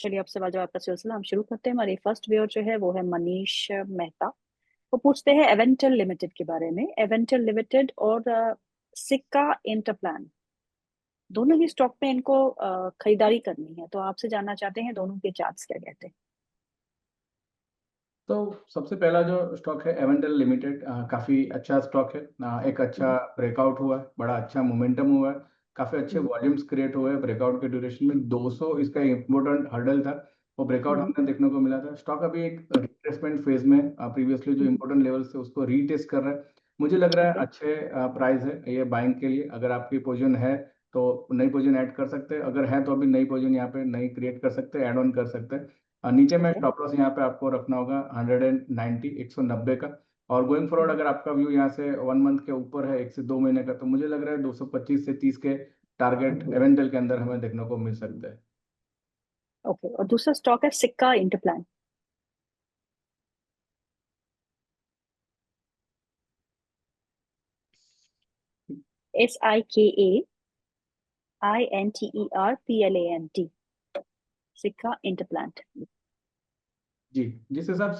चलिए अब सवाल जवाब का सिलसिला हम शुरू करते हैं। हमारी फर्स्ट व्यूअर जो है वो है मनीष मेहता। वो पूछते हैं एवेंटल लिमिटेड के बारे में। एवेंटल लिमिटेड और सिक्का इंटरप्लान, दोनों ही स्टॉक में इनको खरीदारी करनी है, तो आपसे जानना चाहते हैं दोनों के चार्ट्स क्या कहते हैं। तो सबसे पहला जो स्टॉक है एवेंटल लिमिटेड, काफ़ी अच्छा स्टॉक है। एक अच्छा हम्म, ब्रेकआउट हुआ है, बड़ा अच्छा मोमेंटम हुआ है, काफ़ी अच्छे हम्म, वॉल्यूम्स क्रिएट हुए हैं। ब्रेकआउट के ड्यूरेशन में 200 इसका इम्पोर्टेंट हर्डल था, वो ब्रेकआउट हम्म, हमने देखने को मिला था। स्टॉक अभी एक रिट्रेसमेंट फेज में, प्रीवियसली जो हम्म, इम्पोर्टेंट लेवल से उसको रीटेस्ट कर रहा है। मुझे लग रहा है ओके, अच्छे प्राइस है ये बाइंग के लिए। अगर आपकी पोजीशन है तो नई पोजीशन ऐड कर सकते हैं, अगर है तो अभी नई पोजीशन यहाँ पे नई क्रिएट कर सकते हैं, ऐड ऑन कर सकते हैं। नीचे में ओके, स्टॉप लॉस यहाँ पे आपको रखना होगा 190, 190 का। और गोइंग फॉरवर्ड हम्म, अगर आपका व्यू यहाँ से 1 मंथ के ऊपर है, 1 से 2 महीने का, तो मुझे लग रहा है 225 से 30 के टारगेट एवेंटल के अंदर हमें देखने को मिल सकते हैं। ओके। और दूसरा स्टॉक है सिक्का इंटरप्लान। SIKAINTERPLANT, सिक्का इंटरप्लान। जी। जिस हिसाब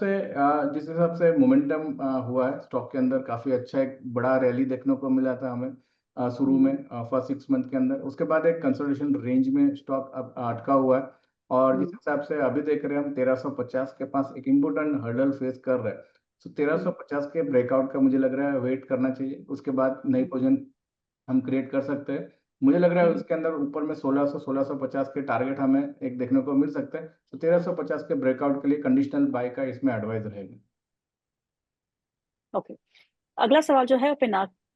से मोमेंटम हुआ है स्टॉक के अंदर, काफी अच्छा एक बड़ा रैली देखने को मिला था हमें शुरू में, फर्स्ट 6 मंथ के अंदर। उसके बाद एक कंसोलिडेशन रेंज में स्टॉक अब अटका हुआ है। और जिस हम्म, हिसाब से अभी देख रहे हैं हम, 1350 के पास एक इम्पोर्टेंट हर्डल फेस कर रहे हैं। तो हम्म, 1350 के ब्रेकआउट का मुझे लग रहा है वेट करना चाहिए, उसके बाद नई हम्म, पोजीशन हम क्रिएट कर सकते हैं। मुझे लग रहा है हम्म, उसके अंदर ऊपर में 1600, 1650 के टारगेट हमें एक देखने को मिल सकते हैं। तो 1350 के ब्रेकआउट के लिए कंडीशनल बाय का इसमें एडवाइस रहेगा। ओके। अगला सवाल जो है वो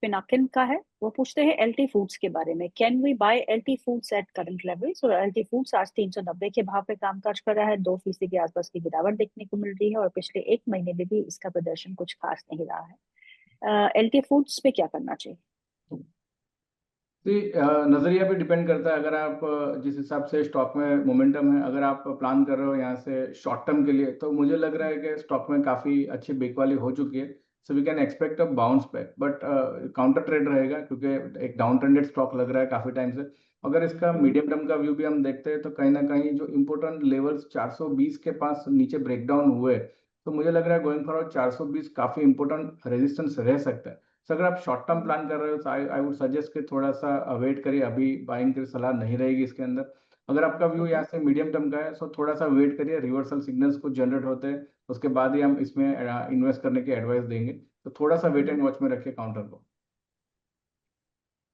पिनाकिन का है। वो पूछते हैं एलटी फूड्स के बारे में। Can we buy LT Foods at current levels. और एलटी फूड्स आज 390 के भाव पे कामकाज कर रहा है। 2% के आसपास की गिरावट देखने को मिल रही है और पिछले एक महीने में भी इसका प्रदर्शन कुछ खास नहीं रहा है। एलटी फूड्स पे क्या करना चाहिए। जी, नज़रिया पे डिपेंड करता है। अगर आप जिस हिसाब से स्टॉक में मोमेंटम है, अगर आप प्लान कर रहे हो यहाँ से शॉर्ट टर्म के लिए, तो मुझे लग रहा है कि स्टॉक में काफ़ी अच्छी बिक वाली हो चुकी है। So we can expect a bounce back, but counter trade रहेगा क्योंकि एक डाउन ट्रेंडेड स्टॉक लग रहा है काफ़ी टाइम से। अगर इसका हम्म, मीडियम टर्म का व्यू भी हम देखते हैं, तो कहीं ना कहीं जो इंपॉर्टेंट लेवल्स 420 के पास नीचे ब्रेकडाउन हुए, तो मुझे लग रहा है गोइंग फॉरवर्ड 420 काफ़ी इंपॉर्टेंट रेजिस्टेंस रह सकता है। तो अगर आप शॉर्ट टर्म हम्म, प्लान कर रहे हो, तो आई आई वुड सजेस्ट कि थोड़ा सा वेट करिए। अभी बाइंग की सलाह नहीं रहेगी इसके अंदर। अगर आपका व्यू ओके, यहाँ से मीडियम टर्म का है, तो थोड़ा सा वेट करिए, रिवर्सल सिग्नल्स कुछ जनरेट होते हैं, उसके बाद ही हम इसमें इन्वेस्ट करने की एडवाइस देंगे। तो थोड़ा सा वेट एंड वॉच में रखिए काउंटर को।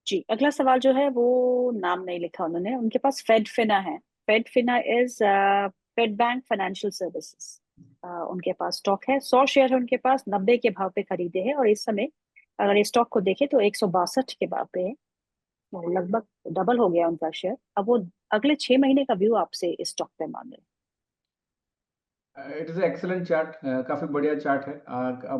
जी। अगला सवाल जो है वो नाम नहीं लिखा उन्होंने। उनके पास फेडफिना है। फेडफिना इज फेड बैंक फाइनेंशियल सर्विसेज। उनके पास स्टॉक है। 100 शेयर है उनके पास। 90 के भाव पे खरीदे हैं और इस समय अगर इस स्टॉक को देखें तो 162 के भाव पे है। वो लगभग डबल हो गया उनका शेयर। अब वो अगले 6 महीने का व्यू आपसे इस स्टॉक पे मांग रहे इट इज़ एक्सेलेंट चार्ट, काफ़ी बढ़िया चार्ट है।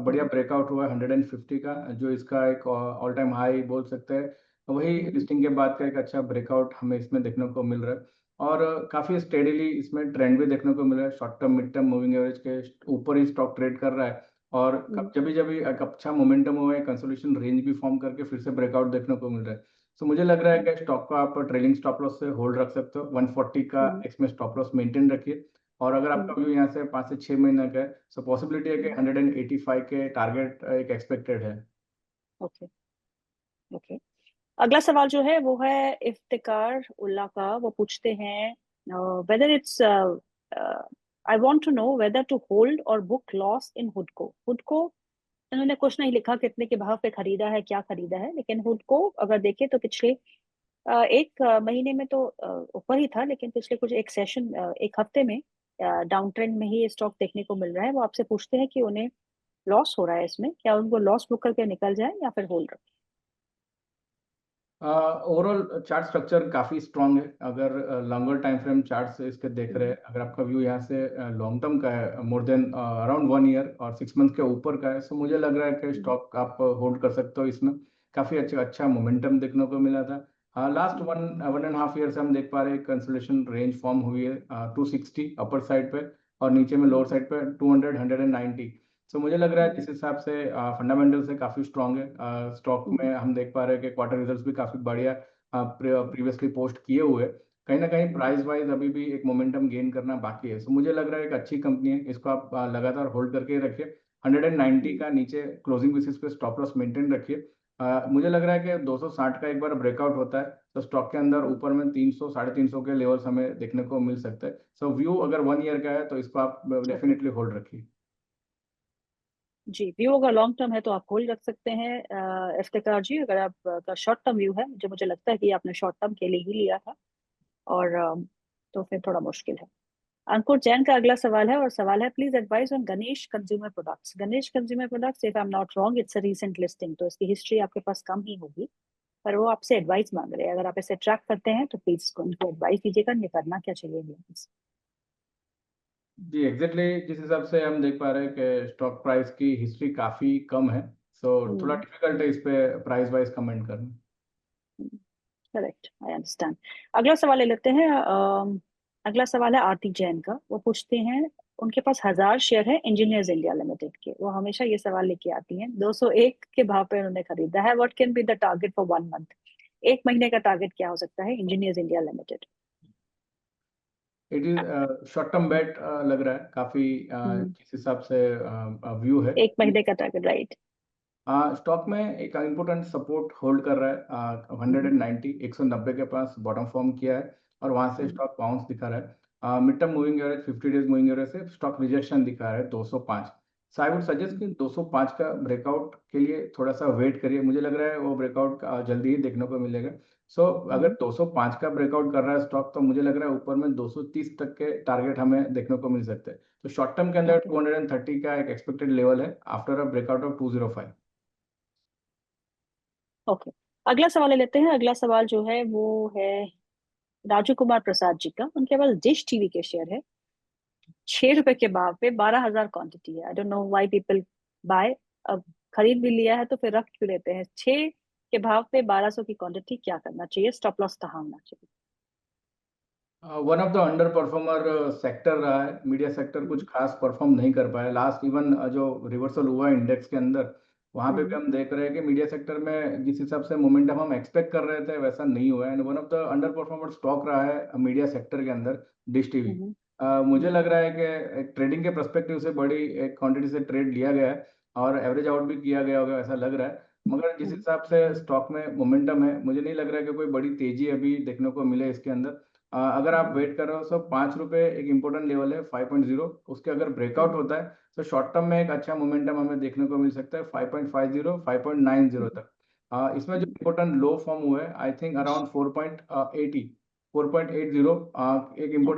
बढ़िया हैं। ब्रेकआउट हुआ है 150 का, जो इसका एक ऑल टाइम हाई बोल सकते हैं। वही लिस्टिंग के बाद का एक अच्छा ब्रेकआउट हमें इसमें देखने को मिल रहा है। और काफ़ी स्टेडीली इसमें ट्रेंड भी देखने को मिल रहा है। Short term mid term moving average के ऊपर ही स्टॉक ट्रेड कर रहा है। और जब जब एक अच्छा मोमेंटम हुआ है, कंसोलिडेशन रेंज भी फॉर्म करके फिर से ब्रेकआउट देखने को मिल रहा है। सो मुझे लग रहा है कि स्टॉक को आप ट्रेलिंग स्टॉप लॉस से होल्ड रख सकते हो। 140 का इसमें स्टॉप लॉस मेंटेन रखिए। और अगर आपका व्यू यहाँ से 5 से 6 महीने का है, सो पॉसिबिलिटी है कि 185 के टारगेट एक एक्सपेक्टेड है। Okay, okay. अगला सवाल जो है वो है इफ्तिकार उल्ला का। वो पूछते हैं whether it's I want to know whether to hold और बुक लॉस इन हुडको। हुडको उन्होंने कुछ नहीं लिखा कितने के भाव पे खरीदा है, क्या खरीदा है, लेकिन हुडको अगर देखें तो पिछले एक महीने में तो ऊपर ही था, लेकिन पिछले कुछ एक हफ्ते में डाउन ट्रेंड में ही ये स्टॉक देखने को मिल रहा है। वो आपसे पूछते हैं कि उन्हें लॉस हो रहा है इसमें, क्या उनको लॉस बुक करके निकल जाए या फिर होल्ड रखें। ओवरऑल चार्ट स्ट्रक्चर काफ़ी स्ट्रांग है। अगर लॉन्गर टाइम फ्रेम चार्ट से इसके देख रहे हम्म, हैं, अगर आपका व्यू यहाँ से लॉन्ग टर्म का है, मोर देन अराउंड 1 ईयर और 6 मंथ के ऊपर का है, सो मुझे लग रहा है कि हम्म, स्टॉक आप होल्ड कर सकते हो। इसमें काफ़ी अच्छा अच्छा मोमेंटम देखने को मिला था। हाँ, लास्ट हम्म, 1.5 ईयर से हम देख पा रहे हैं कंसोलिडेशन रेंज फॉर्म हुई है 260 अपर साइड पे, और नीचे में लोअर हम्म, साइड पे 200, 190। सो मुझे लग रहा है हम्म, जिस हिसाब से फंडामेंटल से काफ़ी स्ट्रांग है स्टॉक हम्म, में। हम देख पा रहे हैं कि क्वार्टर रिजल्ट्स भी काफ़ी बढ़िया प्रीवियसली पोस्ट किए हुए। कहीं ना कहीं प्राइस वाइज अभी भी एक मोमेंटम गेन करना बाकी है। सो मुझे लग रहा है एक अच्छी कंपनी है, इसको आप लगातार होल्ड करके रखिए। 190 का नीचे क्लोजिंग बेसिस पे स्टॉप लॉस मेंटेन रखिए। मुझे लग रहा है कि 260 का एक बार ब्रेकआउट होता है तो स्टॉक के अंदर ऊपर में 300 350 के लेवल्स हमें देखने को मिल सकते हैं। सो व्यू अगर 1 ईयर का है तो इसको आप ओके। डेफिनेटली होल्ड रखिए। जी, व्यू अगर लॉन्ग टर्म है तो आप होल्ड रख सकते हैं इफ्तिकार जी। अगर आप का शॉर्ट टर्म व्यू है, जो मुझे लगता है कि आपने शॉर्ट टर्म के लिए ही लिया था, और तो फिर थोड़ा मुश्किल है। अंकुर जैन का अगला सवाल है, और सवाल है, please advice on Ganesh consumer products. Ganesh consumer products, if I am not wrong, it's a recent listing, तो इसकी हिस्ट्री आपके पास कम ही होगी, पर वो आपसे एडवाइस मांग रहे हैं। अगर आप इसे ट्रैक करते हैं तो प्लीज उनको एडवाइस दीजिएगा, नहीं करना क्या चाहिए ये। जी एग्जैक्टली जिस हिसाब से हम देख पा रहे हैं कि स्टॉक प्राइस की हिस्ट्री काफी कम है, सो थोड़ा हम्म। डिफिकल्ट है इस पे प्राइस वाइज कमेंट करना। Correct, I understand. अगला सवाल ले लेते हैं। अगला सवाल है आरती जैन का। वो पूछते हैं, उनके पास 1000 शेयर है इंजीनियर्स इंडिया लिमिटेड के। वो हमेशा ये सवाल लेके आती हैं। 201 के भाव पे उन्होंने खरीदा है। What can be the target for 1 month? एक महीने का टारगेट क्या हो सकता है Engineers India Limited? It is short term bet लग रहा है काफी हम्म। जिस हिसाब से व्यू है। एक महीने का टारगेट, राइट। स्टॉक में एक इम्पोर्टेंट सपोर्ट होल्ड कर रहा है 190 190 के पास बॉटम फॉर्म किया है और वहां से स्टॉक बाउंस दिखा रहा है। Mid term moving average 50 days moving average से स्टॉक रिजेक्शन दिखा रहा है 205। सो आई वुड सजेस्ट कि 205 का ब्रेकआउट के लिए थोड़ा सा वेट करिए, मुझे लग रहा है वो ब्रेकआउट जल्दी ही देखने को मिलेगा। सो अगर 205 का ब्रेकआउट कर रहा है स्टॉक तो मुझे लग रहा है ऊपर में 230 तक के टारगेट हमें देखने को मिल सकते हैं। तो शॉर्ट टर्म के अंदर ओके। 230 का एक एक्सपेक्टेड लेवल है after a breakout of 205। Okay, अगला सवाल ले लेते हैं। अगला सवाल जो है वो है राजू कुमार प्रसाद जी का। उनके पास डिश टीवी के शेयर है, 6 रुपए के भाव पे, 12,000 क्वांटिटी है। I don't know why people buy. अब खरीद भी लिया है तो फिर रख क्यों लेते हैं? 6 के भाव पे 1200 की क्वांटिटी, क्या करना चाहिए? स्टॉप लॉस कहाँ होना चाहिए? One of the under performer sector रहा है, मीडिया सेक्टर कुछ हम्म। खास परफॉर्म नहीं कर पाया लास्ट। इवन जो रिवर्सल हुआ इंडेक्स के अंदर वहां पे भी हम्म। हम देख रहे हैं कि मीडिया सेक्टर में जिस हिसाब से मोमेंटम हम एक्सपेक्ट कर रहे थे वैसा नहीं हुआ है। And one of the under performer stock रहा है मीडिया सेक्टर के अंदर डिश टीवी। हम्म। मुझे हम्म। लग रहा है कि ट्रेडिंग के परस्पेक्टिव से बड़ी एक क्वांटिटी से ट्रेड लिया गया है और एवरेज आउट भी किया गया होगा ऐसा लग रहा है। मगर जिस हम्म। हिसाब से स्टॉक में मोमेंटम है मुझे नहीं लग रहा है कि कोई बड़ी तेजी अभी देखने को मिले इसके अंदर। अगर आप हम्म। वेट कर रहे हो तो 5 रुपए एक इंपॉर्टेंट लेवल है 5.0, उसके अगर ब्रेकआउट हम्म। होता है तो शॉर्ट टर्म में एक अच्छा मोमेंटम हमें देखने को मिल सकता है 5.50 5.90 हम्म। तक। इसमें जो हम्म। इंपॉर्टेंट लो फॉर्म हुआ है आई थिंक अराउंड 4.80 एक इंपॉर्टेंट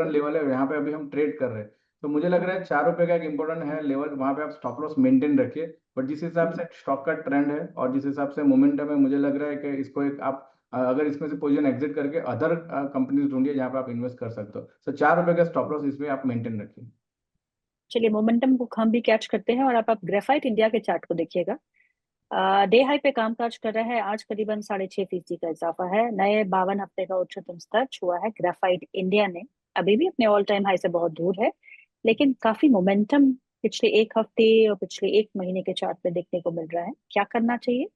ओके। लेवल है, यहाँ पे अभी हम ट्रेड कर रहे हैं। तो मुझे लग रहा है 4 रुपए का एक इंपॉर्टेंट है लेवल, वहां पे आप स्टॉप लॉस मेंटेन रखिए। बट जिस हिसाब से स्टॉक का ट्रेंड है और जिस हिसाब से मोमेंटम है मुझे लग रहा है कि इसको एक आप अगर इसमें से पोजीशन एग्जिट करके अदर कंपनीज ढूंढिए जहां पे आप इन्वेस्ट कर सकते हो। सो 4 रुपए का स्टॉप लॉस इसमें आप मेंटेन रखिए। चलिए, मोमेंटम को हम भी कैच करते हैं, और आप ग्रेफाइट इंडिया के चार्ट को देखिएगा। डे हाई पे कामकाज कर रहा है आज, करीबन 6.5% का इजाफा है। नए 52 हफ्ते का उच्चतम स्तर छुआ है ग्रेफाइट इंडिया ने। अभी भी अपने ऑल टाइम हाई से बहुत दूर है, लेकिन काफी मोमेंटम पिछले एक हफ्ते और पिछले एक महीने के चार्ट पे देखने को मिल रहा है। क्या करना चाहिए?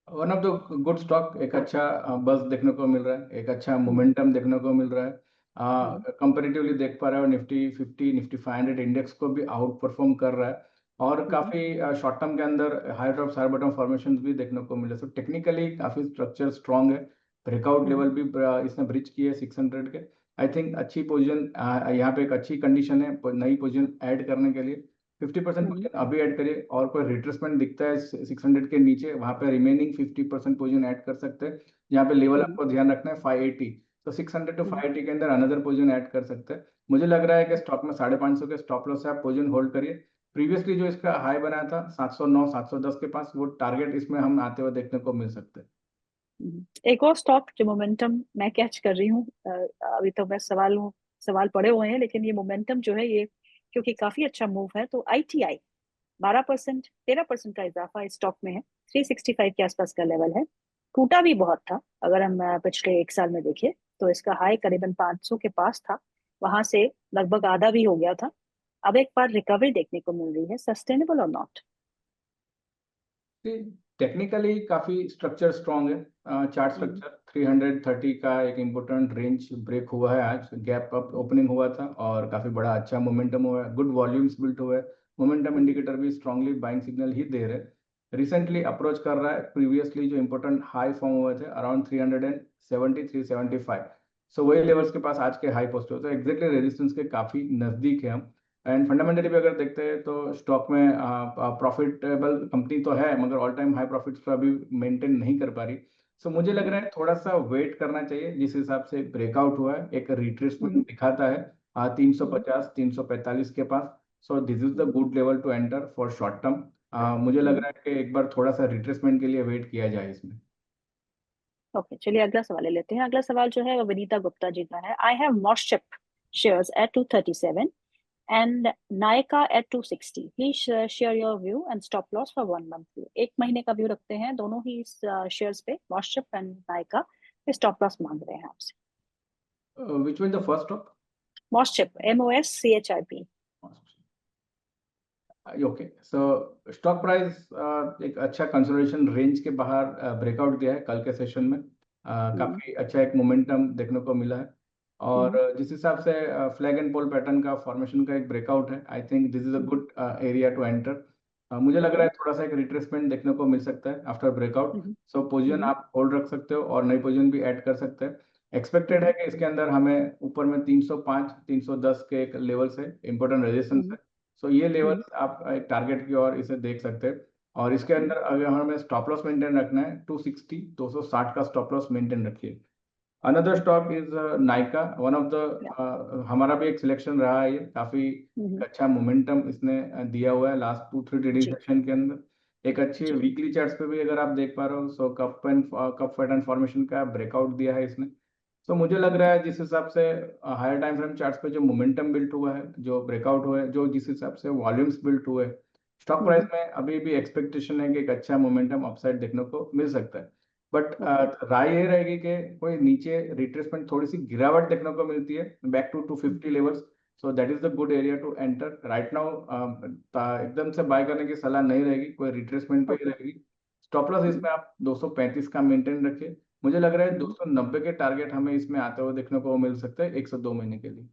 One of the good stock, एक अच्छा बस देखने को मिल रहा है, एक अच्छा हम्म। मोमेंटम देखने को मिल रहा हम्म। है। कंपेरेटिवली देख पा रहे हो निफ्टी 50 निफ्टी 500 इंडेक्स को भी आउट परफॉर्म कर रहा है और हम्म। काफी शॉर्ट टर्म के अंदर high top high bottom formation भी देखने को मिले। सो टेक्निकली काफी स्ट्रक्चर स्ट्रांग है। ब्रेकआउट लेवल हम्म। भी इसने ब्रिज किए 600 के। आई थिंक अच्छी पोजीशन यहाँ पे एक अच्छी कंडीशन है नई पोजीशन ऐड करने के लिए। 50% हम्म। पोजीशन अभी ऐड करिए और कोई रिट्रेसमेंट दिखता है 600 के नीचे वहां पे रिमेनिंग 50% पोजीशन ऐड कर सकते हैं। यहाँ पे लेवल हम्म। आपको ध्यान रखना है 580। तो 600 टू हम्म। 580 के अंदर अनदर पोजीशन ऐड कर सकते हैं। मुझे लग रहा है कि स्टॉक में 550 के स्टॉप लॉस से आप पोजीशन होल्ड करिए। प्रीवियसली जो इसका हाई बनाया था 709 710 के पास, वो टारगेट इसमें हम आते हुए देखने को मिल सकते हैं। एक और स्टॉक जो मोमेंटम मैं कैच कर रही हूँ, अभी तो मैं सवाल पड़े हुए हैं, लेकिन ये मोमेंटम जो है ये, क्योंकि काफी अच्छा मूव है, तो ITI 12%, 13% का इजाफा इस स्टॉक में है। 365 के आसपास का लेवल है। टूटा भी बहुत था। अगर हम पिछले एक साल में देखें तो इसका हाई करीबन 500 के पास था, वहां से लगभग आधा भी हो गया था। अब एक बार रिकवरी देखने को मिल रही है। सस्टेनेबल और नॉट? टेक्निकली काफी स्ट्रक्चर स्ट्रांग है। चार्ट हम्म। स्ट्रक्चर 330 का एक इम्पोर्टेंट रेंज ब्रेक हुआ है। आज गैप अप ओपनिंग हुआ था और काफी बड़ा अच्छा मोमेंटम हुआ है, गुड वॉल्यूम्स बिल्ट हुए। मोमेंटम इंडिकेटर भी स्ट्रांगली बाइंग सिग्नल ही दे रहे। रिसेंटली अप्रोच कर रहा है प्रीवियसली जो इंपॉर्टेंट हाई फॉर्म हुए थे अराउंड 370 375। सो वही लेवल्स के पास आज के हाई पोस्ट हुए, तो एग्जैक्टली रेजिस्टेंस के काफी नजदीक है हम। एंड फंडामेंटली भी अगर देखते हैं तो स्टॉक में प्रॉफिटेबल कंपनी तो है, मगर ऑल टाइम हाई प्रॉफिट्स तो अभी मेंटेन नहीं कर पा रही। सो मुझे लग रहा है थोड़ा सा वेट करना चाहिए। जिस हिसाब से ब्रेकआउट हुआ है, एक रिट्रेसमेंट दिखाता है 350 345 के पास। So this is the good level to enter for short term. मुझे लग रहा है कि एक बार थोड़ा सा रिट्रेसमेंट के लिए वेट किया जाए इसमें। ओके, चलिए अगला सवाल ले लेते हैं। अगला सवाल जो है वो विनीता गुप्ता जी का है। I have MosChip shares at 237 and Nykaa at 260. Please share your view and stop loss for 1 month view. एक महीने का व्यू रखते हैं दोनों ही शेयर्स पे, मॉस्चिप एंड नायका पे स्टॉप लॉस मांग रहे हैं आपसे। Which one the first stock? MosChip, MOSCHIP। Okay, so stock price एक अच्छा कंसोलिडेशन रेंज के बाहर ब्रेकआउट दिया है कल के सेशन में। काफी अच्छा एक मोमेंटम देखने को मिला है। और जिस हिसाब से फ्लैग एंड पोल पैटर्न का फॉर्मेशन का एक ब्रेकआउट है, I think this is a good area to enter. मुझे लग रहा है थोड़ा सा एक रिट्रेसमेंट देखने को मिल सकता है आफ्टर ब्रेकआउट। सो पोजीशन आप होल्ड रख सकते हो और नई पोजीशन भी ऐड कर सकते हैं। एक्सपेक्टेड है कि इसके अंदर हमें ऊपर में 305 310 के एक लेवल से इंपॉर्टेंट रेजिस्टेंस है। सो ये लेवल आप एक टारगेट की ओर इसे देख सकते हैं। और इसके अंदर अगर हमें स्टॉप लॉस मेंटेन रखना है 260 260 का स्टॉप लॉस मेंटेन रखिए। Another stock is Nykaa, one of the हमारा भी एक सिलेक्शन रहा है। ये काफी अच्छा मोमेंटम इसने दिया हुआ है लास्ट 2-3 ट्रेडिंग सेशन के अंदर। एक अच्छी वीकली चार्ट्स पे भी अगर आप देख पा रहे हो, सो कप पैटर्न फॉर्मेशन का ब्रेकआउट दिया है इसने। तो मुझे लग रहा है जिस हिसाब से हायर टाइम फ्रेम चार्ट्स पे जो मोमेंटम बिल्ट हुआ है, जो ब्रेकआउट हुआ है, जो जिस हिसाब से वॉल्यूम्स बिल्ट हुए, स्टॉक प्राइस में अभी भी एक्सपेक्टेशन है कि एक अच्छा मोमेंटम अपसाइड देखने को मिल सकता है। बट राय ये रहेगी कि कोई नीचे रिट्रेसमेंट थोड़ी सी गिरावट देखने को मिलती है back to 250 levels. So that is the good area to enter right now. एकदम से बाय करने की सलाह नहीं रहेगी, कोई रिट्रेसमेंट पे ही रहेगी। स्टॉप लॉस इसमें आप 235 का मेंटेन रखिए। मुझे लग रहा है 290 के टारगेट हमें इसमें आते हुए देखने को मिल सकते हैं 1 से 2 महीने के लिए।